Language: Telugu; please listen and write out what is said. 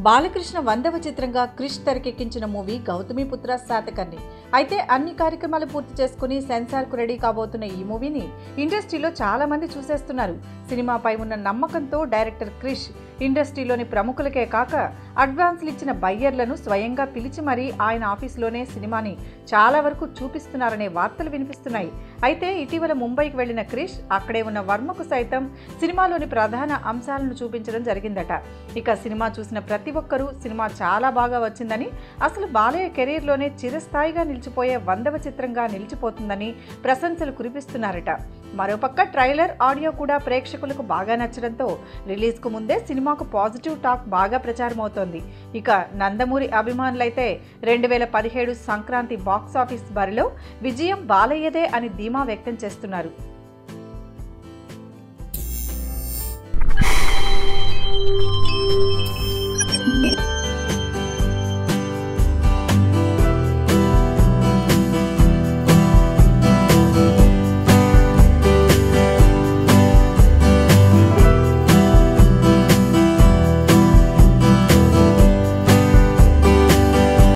బాలకృష్ణ 100వ చిత్రంగా క్రిష్ తెరకెక్కించిన మూవీ గౌతమిపుత్ర శాతకర్ణి. అయితే అన్ని కార్యక్రమాలు పూర్తి చేసుకుని సెన్సార్కు రెడీ కాబోతున్న ఈ మూవీని ఇండస్ట్రీలో చాలా మంది చూసేస్తున్నారు. సినిమాపై ఉన్న నమ్మకంతో డైరెక్టర్ క్రిష్ ఇండస్ట్రీలోని ప్రముఖులకే కాక అడ్వాన్స్లు ఇచ్చిన బయ్యర్లను స్వయంగా పిలిచి మరీ ఆయన ఆఫీసులోనే సినిమాని చాలా వరకు చూపిస్తున్నారనే వార్తలు వినిపిస్తున్నాయి. అయితే ఇటీవల ముంబైకి వెళ్లిన క్రిష్ అక్కడే ఉన్న వర్మకు సైతం సినిమాలోని ప్రధాన అంశాలను చూపించడం జరిగిందట. ఇక సినిమా చూసిన ప్రతి ఒక్కరూ సినిమా చాలా బాగా వచ్చిందని, అసలు బాలయ్య కెరీర్లోనే చిరస్థాయిగా నిలిచిపోయే 100వ చిత్రంగా నిలిచిపోతుందని ప్రశంసలు కురిపిస్తున్నారట. మరోపక్క ట్రైలర్, ఆడియో కూడా ప్రేక్షకులకు బాగా నచ్చడంతో రిలీజ్కు ముందే సినిమాకు పాజిటివ్ టాక్ బాగా ప్రచారమవుతోంది. ఇక నందమూరి అభిమానులైతే 2017 సంక్రాంతి బాక్సాఫీస్ బరిలో విజయం బాలయ్యదే అని ధీమా వ్యక్తం చేస్తున్నారు.